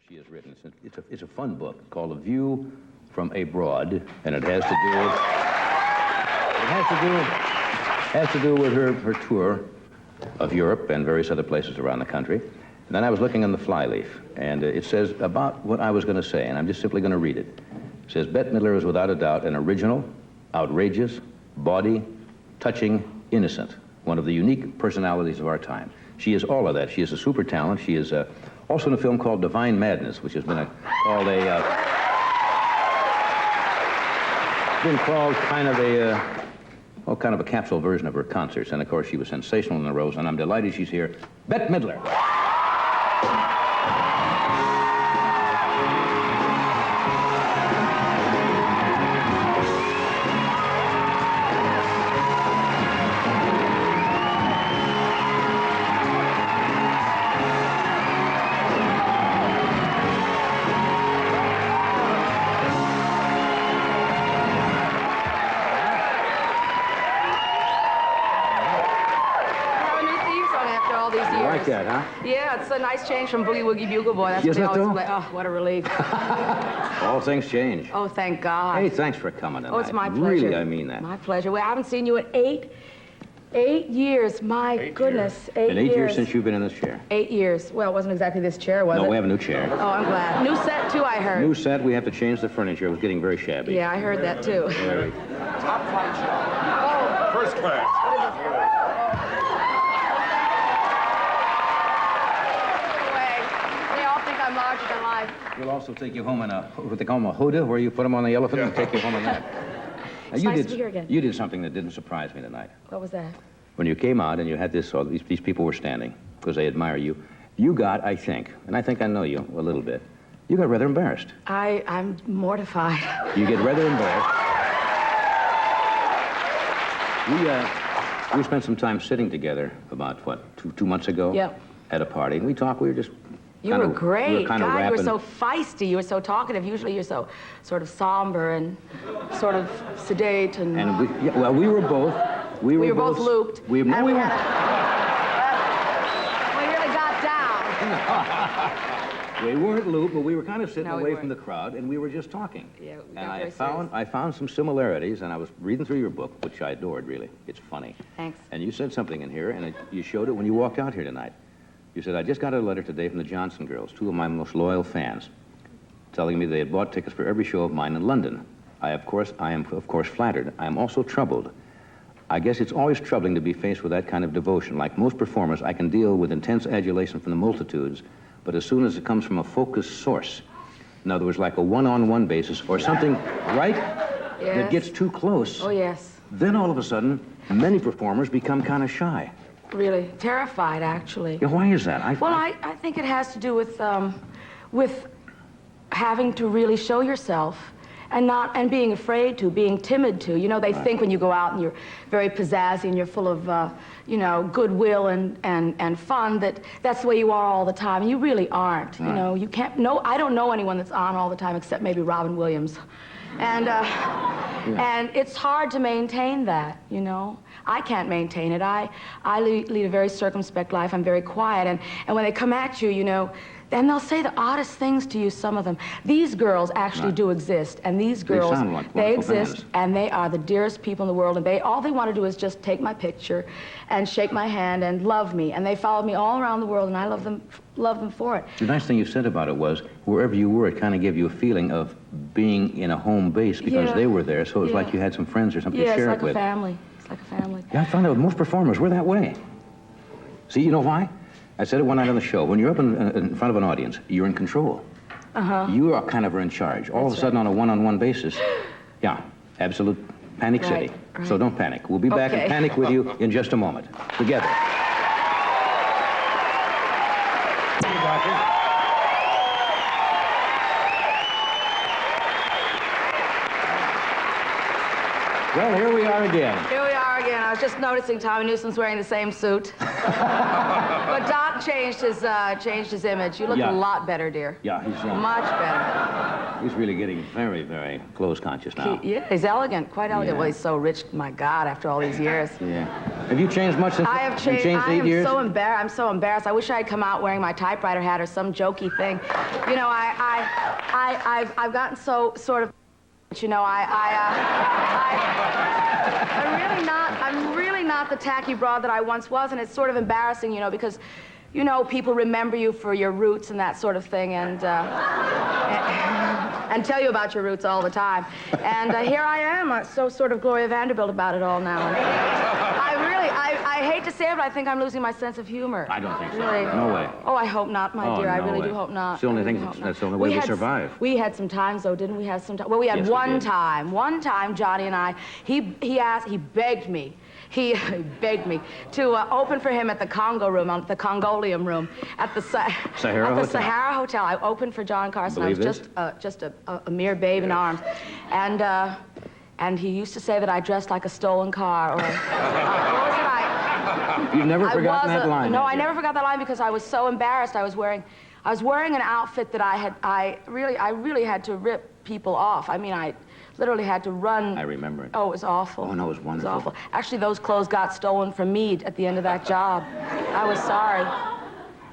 she has written. It's a fun book called A View from Abroad, and it has to do with her tour of Europe and various other places around the country. And then I was looking on the flyleaf, and it says about what I was going to say, and I'm just simply going to read it. It says, Bette Midler is without a doubt an original, outrageous, bawdy, touching, innocent, one of the unique personalities of our time. She is all of that. She is a super talent. She is also in a film called Divine Madness, which has been called kind of a capsule version of her concerts. And of course, she was sensational in the roles, and I'm delighted she's here. Bette Midler. Like that, huh? Yeah, it's a nice change from Boogie Woogie Bugle Boy. That's what they always play. Oh, what a relief. All things change. Oh, thank God. Hey, thanks for coming tonight. Oh, it's my pleasure. Really, I mean that. My pleasure. Well, I haven't seen you in eight years. My goodness, 8 years. Been 8 years since you've been in this chair. 8 years. Well, it wasn't exactly this chair, was it? No, we have a new chair. Oh, I'm glad. New set, too, I heard. New set. We have to change the furniture. It was getting very shabby. Yeah, I heard that, too. Very. Top flight show. First class. I'm larger than life. We'll also take you home in what they call a hoda, where you put them on the elephant and take you home in that. It's nice to be here again. You did something that didn't surprise me tonight. What was that? When you came out and you had these people were standing because they admire you, you got, I think, and I think I know you a little bit, you got rather embarrassed. I'm mortified. You get rather embarrassed. We spent some time sitting together about, what, two months ago? Yep. At a party, and we talked, we were just... You were great. God, you were so feisty. You were so talkative. Usually you're so sort of somber and sort of sedate. And we were both... We were both looped. We really got down. We weren't looped, but we were kind of sitting away from the crowd, and we were just talking. Yeah, we and got I found some similarities, and I was reading through your book, which I adored, really. It's funny. Thanks. And you said something in here, and you showed it when you walked out here tonight. You said, I just got a letter today from the Johnson girls, two of my most loyal fans, telling me they had bought tickets for every show of mine in London. I am, of course, flattered. I am also troubled. I guess it's always troubling to be faced with that kind of devotion. Like most performers, I can deal with intense adulation from the multitudes, but as soon as it comes from a focused source, in other words, like a one-on-one basis or something, right? Yes. That gets too close. Oh, yes. Then all of a sudden, many performers become kind of shy. Really terrified, actually. Yeah, why is that? I think it has to do with having to really show yourself and being afraid to, being timid to. You know, they think when you go out and you're very pizzazzy and you're full of, goodwill and fun, that's the way you are all the time. And you really aren't. Right. You know, you can't. No, I don't know anyone that's on all the time except maybe Robin Williams. And it's hard to maintain that, you know. I can't maintain it. I lead a very circumspect life. I'm very quiet. And when they come at you, you know, then they'll say the oddest things to you, some of them. These girls actually do exist. And these girls, they exist, fans. And they are the dearest people in the world. And all they want to do is just take my picture and shake my hand and love me. And they follow me all around the world, and I love them for it. The nice thing you said about it was, wherever you were, it kind of gave you a feeling of being in a home base because they were there. So it was like you had some friends or something to share it with. Yeah, it's like a family. Yeah, I found out most performers were that way. See, you know why? I said it one night on the show. When you're up in front of an audience, you're in control. You are kind of in charge. All of a sudden, on a one-on-one basis, absolute panic city. Right. So don't panic. We'll be back and panic with you in just a moment. Together. Well, here we are again. Here we are again. I was just noticing Tommy Newsom's wearing the same suit. But But Doc changed his image. You look Yeah. a lot better, dear. Yeah, he's Much better. he's really getting very, very clothes conscious now. He's elegant, quite elegant. Yeah. Well, he's so rich, my God, after all these years. Yeah. Have you changed much since I have changed. you changed I 8 am years? so embarrassed. I'm so embarrassed. I wish I had come out wearing my typewriter hat or some jokey thing. You know, I've gotten so sort of. You know, I'm really not the tacky broad that I once was, and it's sort of embarrassing, you know, because, you know, people remember you for your roots and that sort of thing, and tell you about your roots all the time. And here I am, so sort of Gloria Vanderbilt about it all now. And I hate to say it, but I think I'm losing my sense of humor. I don't think so. Really. No way. Oh, I hope not, my Oh, dear. I no really way. do hope not. It's the only thing. That's the only way we survive. We had some times, though, didn't we? Have some time. Well, we had Yes, we one did. time. One time, Johnny and I. He begged me. He begged me to open for him at the Congo room, the Congolium room, at the Sahara Hotel. Sahara Hotel. I opened for John Carson. Believe I was just a mere babe in arms, and he used to say that I dressed like a stolen car, or what was it? You've never forgotten that line. No, have I you? never forgot that line because I was so embarrassed. I was wearing an outfit that I really had to rip people off. I mean, I literally had to run. I remember it. Oh, it was awful. Oh, no, it was wonderful. It was awful. Actually, those clothes got stolen from me at the end of that job. I was sorry.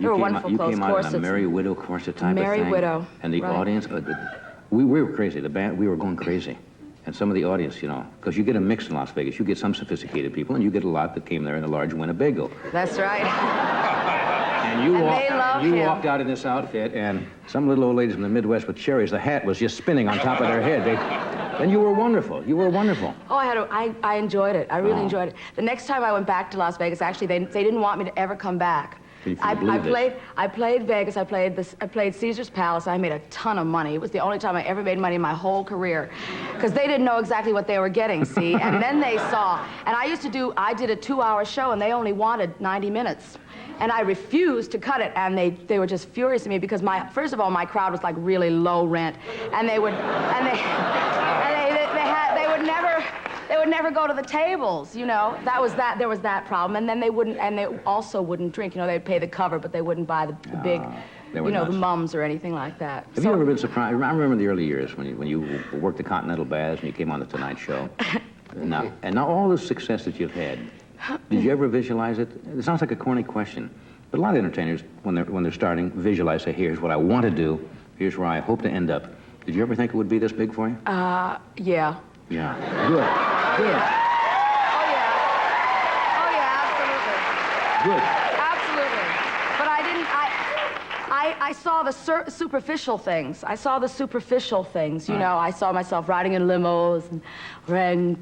They were wonderful You clothes, came out corsets. in a Merry Widow corset type Merry of thing. Widow, And the right. audience, we were crazy. The band, we were going crazy. And some of the audience, you know, because you get a mix in Las Vegas. You get some sophisticated people, and you get a lot that came there in a large Winnebago. That's right. And you, they love him. walked out in this outfit, and some little old ladies from the Midwest with cherries, the hat was just spinning on top of their head. And you were wonderful. You were wonderful. Oh, I enjoyed it. I really enjoyed it. The next time I went back to Las Vegas, actually, they didn't want me to ever come back. Can you believe this? I played Vegas. I played Caesar's Palace. I made a ton of money. It was the only time I ever made money in my whole career, because they didn't know exactly what they were getting. See, and then they saw. And I did a 2-hour show, and they only wanted 90 minutes. And I refused to cut it, and they were just furious at me because first of all, my crowd was like really low rent, and they would never go to the tables, you know. There was that problem, and then they also wouldn't drink, you know. They'd pay the cover, but they wouldn't buy the big, they were you know, nuts. the mums or anything like that. Have you ever been surprised? I remember the early years when you worked the Continental Baths and you came on the Tonight Show. and now all the success that you've had, did you ever visualize it? It sounds like a corny question, but a lot of entertainers, when they're starting, visualize, say, here's what I want to do, here's where I hope to end up. Did you ever think it would be this big for you? Yeah. Yeah. Good. Good. Oh yeah, absolutely. Good. Absolutely. But I saw the superficial things. I saw the superficial things, you Right. know. I saw myself riding in limos and wearing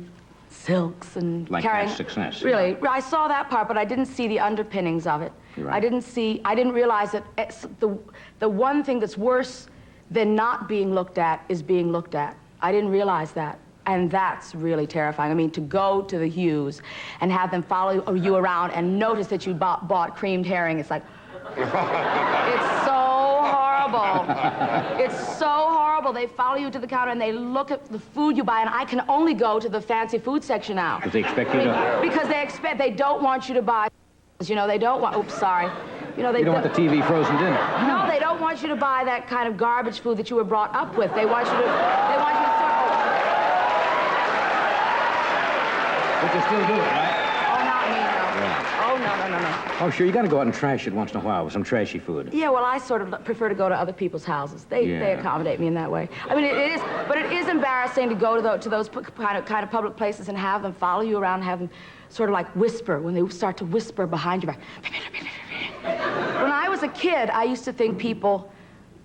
silks and Like carrying... past success. Really. I saw that part, but I didn't see the underpinnings of it. You're right. I didn't realize that the one thing that's worse than not being looked at is being looked at. I didn't realize that. And that's really terrifying. I mean, to go to the Hughes and have them follow you around and notice that you bought creamed herring, it's like, it's so horrible. It's so horrible. They follow you to the counter and they look at the food you buy, and I can only go to the fancy food section now. Because they expect you to... Because they don't want you to buy, you know, they don't want, oops, sorry. You know, You don't want the TV frozen dinner. No, they don't want you to buy that kind of garbage food that you were brought up with. They want you to start, But you still do it, right? oh, not me, no. Yeah. Oh, no. Oh, sure, you got to go out and trash it once in a while with some trashy food. Yeah, well, I sort of prefer to go to other people's houses. They Yeah. accommodate me in that way. I mean, it is embarrassing to go to those kind of public places and have them follow you around, and have them sort of like whisper, when they start to whisper behind your back. When I was a kid, I used to think people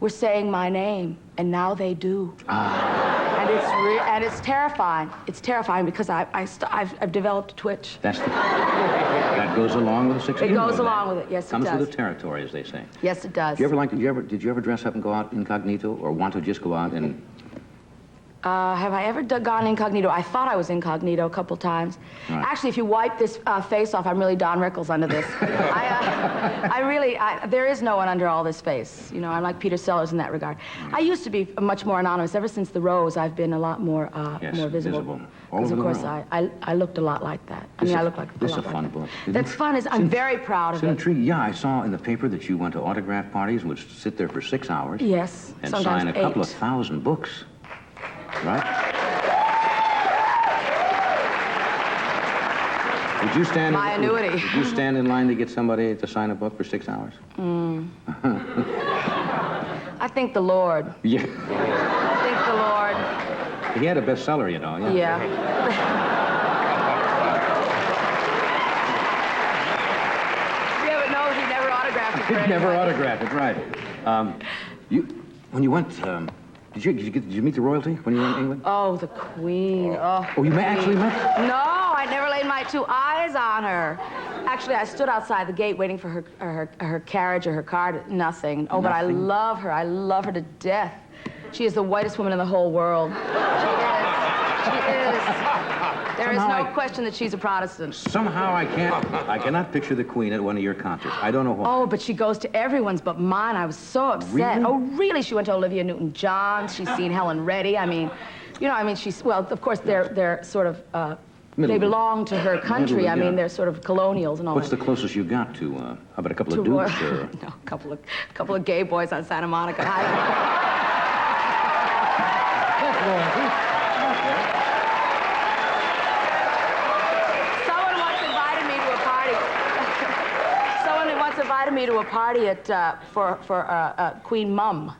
were saying my name, and now they do. And it's terrifying. It's terrifying because I've developed a twitch. That goes along with the success. It goes along with it, yes, it Comes does. with the territory, as they say. Yes, it does. Did you ever dress up and go out incognito, or want to just go out and... Have I ever gone incognito? I thought I was incognito a couple times. Right. Actually, if you wipe this face off, I'm really Don Rickles under this. There is no one under all this face. You know, I'm like Peter Sellers in that regard. I used to be much more anonymous. Ever since The Rose, I've been a lot more, more visible. Because, of course, I looked a lot like that. I look like this is a fun book. That's fun. I'm very proud of it. Intrigued. Yeah, I saw in the paper that you went to autograph parties and would sit there for 6 hours. Yes, and sometimes sign a couple of thousand books. Right? Did you stand? My annuity. Did you stand in line to get somebody to sign a book for 6 hours? I thank the Lord. Yeah. I thank the Lord. He had a bestseller, you know. Yeah. Yeah, but no, he never autographed it for He never anybody. autographed it, right? When you went, did you meet the royalty when you were in England? Oh, the Queen. Oh, You actually met? No, I never laid my 2 eyes on her. Actually, I stood outside the gate waiting for her carriage or her car. Nothing. Oh, but I love her. I love her to death. She is the whitest woman in the whole world. She is. There is no question that she's a Protestant. Somehow I cannot picture the Queen at one of your concerts. I don't know why. Oh, but she goes to everyone's but mine. I was so upset. Really? Oh, really? She went to Olivia Newton-John. She's seen Helen Reddy. I mean, she's, well, of course, they're sort of, they belong to her country. Yeah. I mean, they're sort of colonials and all What's that. the closest you got to, how about a couple of Royal- dukes? Or... No, a couple of gay boys on Santa Monica. Someone once invited me to a party at for Queen Mum.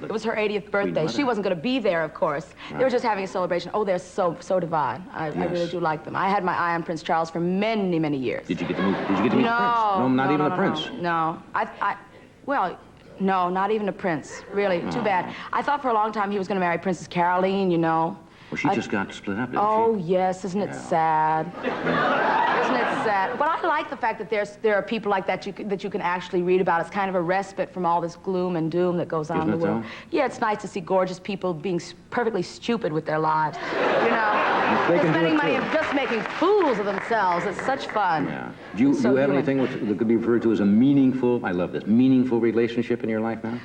It was her 80th birthday. She wasn't going to be there, of course. Right. They were just having a celebration. Oh, they're so divine. I really do like them. I had my eye on Prince Charles for many, many years. Did you get to meet the Prince? No, not even a prince. No. Well, no, not even a prince. Really, too bad. I thought for a long time he was going to marry Princess Caroline, you know. Well, she just got split up, didn't she? she? Yes, isn't it sad? Isn't it sad? But I like the fact that there are people like that that you can actually read about. It's kind of a respite from all this gloom and doom that goes on in the world. So? Yeah, it's nice to see gorgeous people being perfectly stupid with their lives. You know, They're spending money and just making fools of themselves. It's such fun. Yeah. Do you have anything that could be referred to as a meaningful, I love this, meaningful relationship in your life now?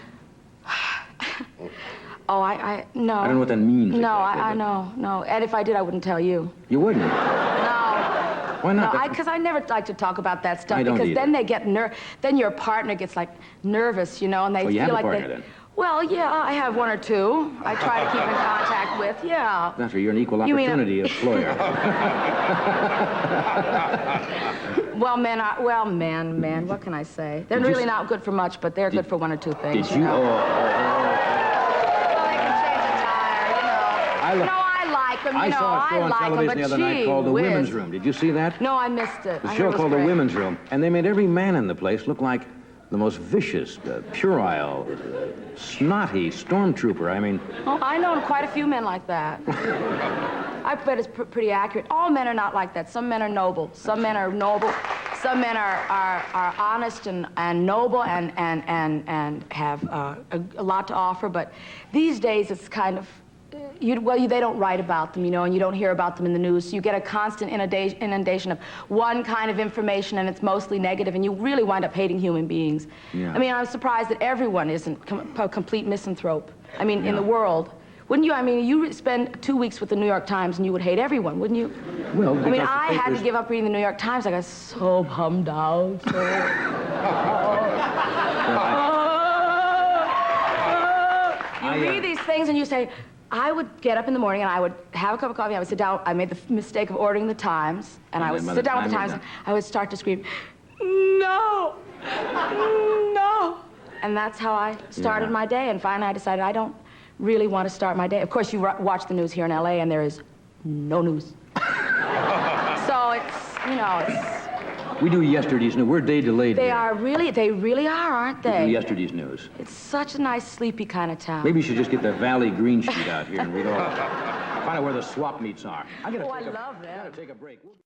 Oh, no. I don't know what that means. No, exactly, no. And if I did, I wouldn't tell you. You wouldn't? No. Why not? No, because I never like to talk about that stuff. I don't because either. then they get then your partner gets like nervous, you know, and they you feel have a like partner, then? Well, yeah, I have 1 or 2. I try to keep in contact with, yeah. That's right, you're an equal opportunity employer. Well, men, what can I say? They're really not good for much, but they're good for 1 or 2 things. Did you? Know? Well, they can change a tire, you know. I like them, I saw a show on television the other night called The Women's Room. Did you see that? No, I missed it. The show called The Women's Room, and they made every man in the place look like the most vicious, puerile, snotty stormtrooper. I mean... Oh, I know quite a few men like that. I bet it's pretty accurate. All men are not like that. Some men are noble. Some men are noble. Some men are honest and noble and have a lot to offer. But these days, it's kind of... they don't write about them, you know, and you don't hear about them in the news. So you get a constant inundation of one kind of information, and it's mostly negative, and you really wind up hating human beings. Yeah. I mean, I'm surprised that everyone isn't a complete misanthrope. I mean, in the world. Wouldn't you? I mean, you spend 2 weeks with the New York Times, and you would hate everyone, wouldn't you? Well, I mean, I had to give up reading the New York Times. I got so bummed out. You read these things, and you say, I would get up in the morning and I would have a cup of coffee. I would sit down. I made the mistake of ordering the Times, and I would sit down with the Times. And I would start to scream, "No, no!" And that's how I started my day. And finally, I decided I don't really want to start my day. Of course, you watch the news here in L.A., and there is no news. So it's, you know, it's. We do yesterday's news. We're day delayed. They really are, aren't they? We do yesterday's news. It's such a nice, sleepy kind of town. Maybe you should just get the Valley Green sheet out here and read all. Find out where the swap meets are. I love that. I gotta take a break.